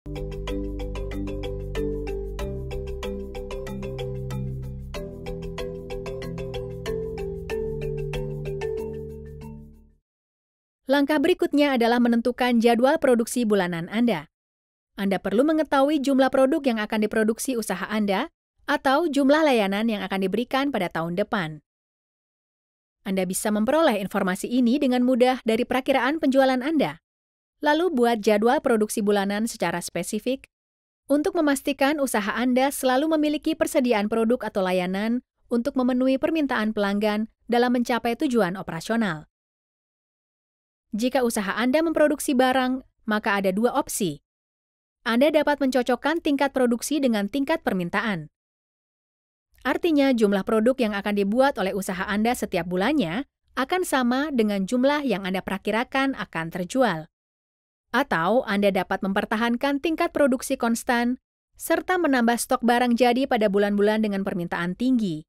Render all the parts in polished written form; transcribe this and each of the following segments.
Langkah berikutnya adalah menentukan jadwal produksi bulanan Anda. Anda perlu mengetahui jumlah produk yang akan diproduksi usaha Anda atau jumlah layanan yang akan diberikan pada tahun depan. Anda bisa memperoleh informasi ini dengan mudah dari perakiraan penjualan Anda. Lalu buat jadwal produksi bulanan secara spesifik untuk memastikan usaha Anda selalu memiliki persediaan produk atau layanan untuk memenuhi permintaan pelanggan dalam mencapai tujuan operasional. Jika usaha Anda memproduksi barang, maka ada dua opsi. Anda dapat mencocokkan tingkat produksi dengan tingkat permintaan. Artinya, jumlah produk yang akan dibuat oleh usaha Anda setiap bulannya akan sama dengan jumlah yang Anda perkirakan akan terjual. Atau Anda dapat mempertahankan tingkat produksi konstan, serta menambah stok barang jadi pada bulan-bulan dengan permintaan tinggi.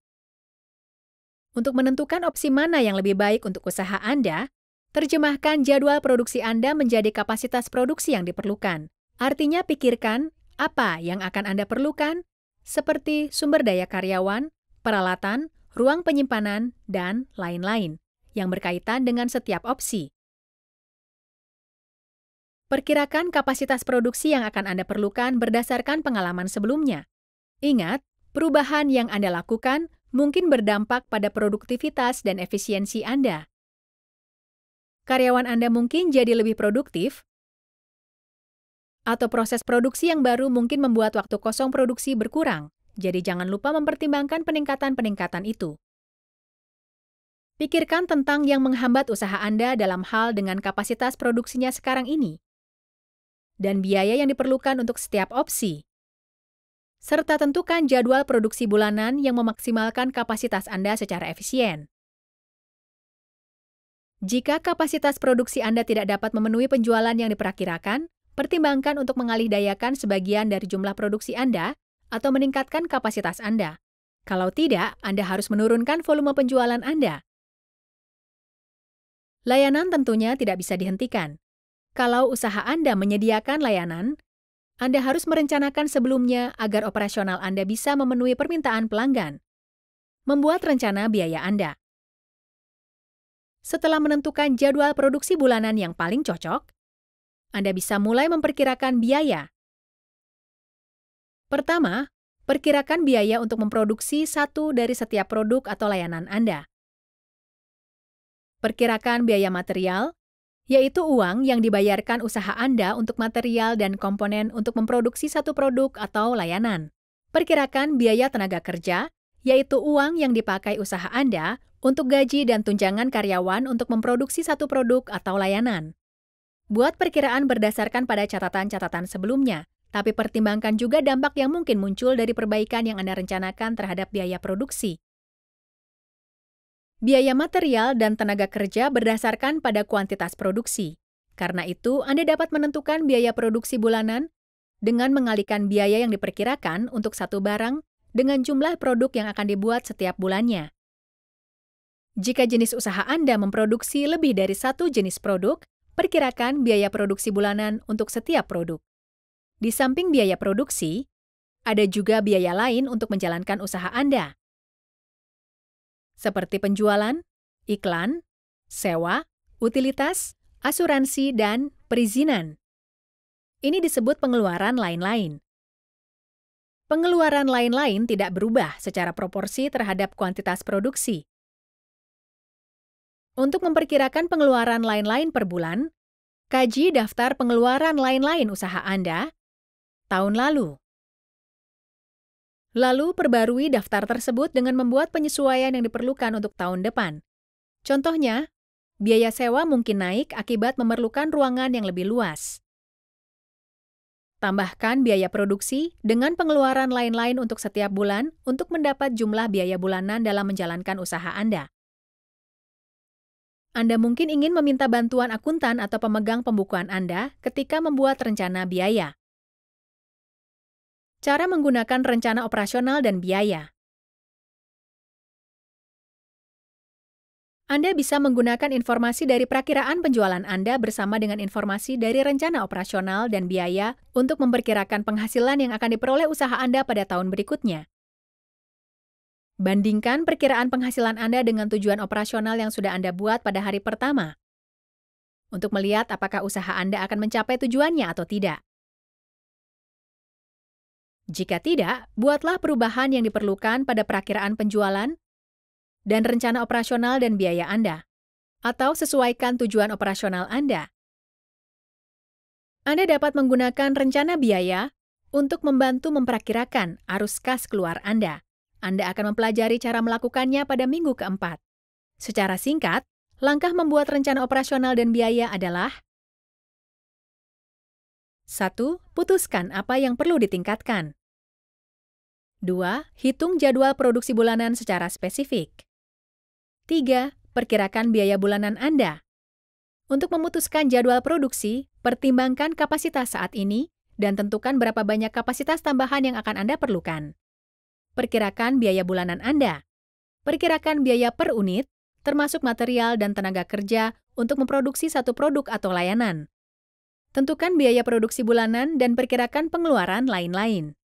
Untuk menentukan opsi mana yang lebih baik untuk usaha Anda, terjemahkan jadwal produksi Anda menjadi kapasitas produksi yang diperlukan. Artinya pikirkan apa yang akan Anda perlukan, seperti sumber daya karyawan, peralatan, ruang penyimpanan, dan lain-lain, yang berkaitan dengan setiap opsi. Perkirakan kapasitas produksi yang akan Anda perlukan berdasarkan pengalaman sebelumnya. Ingat, perubahan yang Anda lakukan mungkin berdampak pada produktivitas dan efisiensi Anda. Karyawan Anda mungkin jadi lebih produktif, atau proses produksi yang baru mungkin membuat waktu kosong produksi berkurang, jadi jangan lupa mempertimbangkan peningkatan-peningkatan itu. Pikirkan tentang yang menghambat usaha Anda dalam hal dengan kapasitas produksinya sekarang ini, dan biaya yang diperlukan untuk setiap opsi. Serta tentukan jadwal produksi bulanan yang memaksimalkan kapasitas Anda secara efisien. Jika kapasitas produksi Anda tidak dapat memenuhi penjualan yang diperkirakan, pertimbangkan untuk mengalihdayakan sebagian dari jumlah produksi Anda atau meningkatkan kapasitas Anda. Kalau tidak, Anda harus menurunkan volume penjualan Anda. Layanan tentunya tidak bisa dihentikan. Kalau usaha Anda menyediakan layanan, Anda harus merencanakan sebelumnya agar operasional Anda bisa memenuhi permintaan pelanggan. Membuat rencana biaya Anda. Setelah menentukan jadwal produksi bulanan yang paling cocok, Anda bisa mulai memperkirakan biaya. Pertama, perkirakan biaya untuk memproduksi satu dari setiap produk atau layanan Anda. Perkirakan biaya material, yaitu uang yang dibayarkan usaha Anda untuk material dan komponen untuk memproduksi satu produk atau layanan. Perkirakan biaya tenaga kerja, yaitu uang yang dipakai usaha Anda untuk gaji dan tunjangan karyawan untuk memproduksi satu produk atau layanan. Buat perkiraan berdasarkan pada catatan-catatan sebelumnya, tapi pertimbangkan juga dampak yang mungkin muncul dari perbaikan yang Anda rencanakan terhadap biaya produksi. Biaya material dan tenaga kerja berdasarkan pada kuantitas produksi. Karena itu, Anda dapat menentukan biaya produksi bulanan dengan mengalihkan biaya yang diperkirakan untuk satu barang dengan jumlah produk yang akan dibuat setiap bulannya. Jika jenis usaha Anda memproduksi lebih dari satu jenis produk, perkirakan biaya produksi bulanan untuk setiap produk. Di samping biaya produksi, ada juga biaya lain untuk menjalankan usaha Anda, seperti penjualan, iklan, sewa, utilitas, asuransi, dan perizinan. Ini disebut pengeluaran lain-lain. Pengeluaran lain-lain tidak berubah secara proporsi terhadap kuantitas produksi. Untuk memperkirakan pengeluaran lain-lain per bulan, kaji daftar pengeluaran lain-lain usaha Anda tahun lalu. Lalu perbarui daftar tersebut dengan membuat penyesuaian yang diperlukan untuk tahun depan. Contohnya, biaya sewa mungkin naik akibat memerlukan ruangan yang lebih luas. Tambahkan biaya produksi dengan pengeluaran lain-lain untuk setiap bulan untuk mendapat jumlah biaya bulanan dalam menjalankan usaha Anda. Anda mungkin ingin meminta bantuan akuntan atau pemegang pembukuan Anda ketika membuat rencana biaya. Cara menggunakan rencana operasional dan biaya. Anda bisa menggunakan informasi dari perakiraan penjualan Anda bersama dengan informasi dari rencana operasional dan biaya untuk memperkirakan penghasilan yang akan diperoleh usaha Anda pada tahun berikutnya. Bandingkan perkiraan penghasilan Anda dengan tujuan operasional yang sudah Anda buat pada hari pertama, untuk melihat apakah usaha Anda akan mencapai tujuannya atau tidak. Jika tidak, buatlah perubahan yang diperlukan pada perakiraan penjualan dan rencana operasional dan biaya Anda, atau sesuaikan tujuan operasional Anda. Anda dapat menggunakan rencana biaya untuk membantu memperkirakan arus kas keluar Anda. Anda akan mempelajari cara melakukannya pada minggu keempat. Secara singkat, langkah membuat rencana operasional dan biaya adalah: 1. Putuskan apa yang perlu ditingkatkan. 2. Hitung jadwal produksi bulanan secara spesifik. 3. Perkirakan biaya bulanan Anda. Untuk memutuskan jadwal produksi, pertimbangkan kapasitas saat ini dan tentukan berapa banyak kapasitas tambahan yang akan Anda perlukan. Perkirakan biaya bulanan Anda. Perkirakan biaya per unit, termasuk material dan tenaga kerja untuk memproduksi satu produk atau layanan. Tentukan biaya produksi bulanan dan perkirakan pengeluaran lain-lain.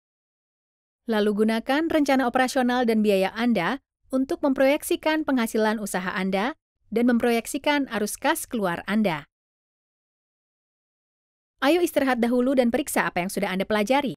Lalu gunakan rencana operasional dan biaya Anda untuk memproyeksikan penghasilan usaha Anda dan memproyeksikan arus kas keluar Anda. Ayo istirahat dahulu dan periksa apa yang sudah Anda pelajari.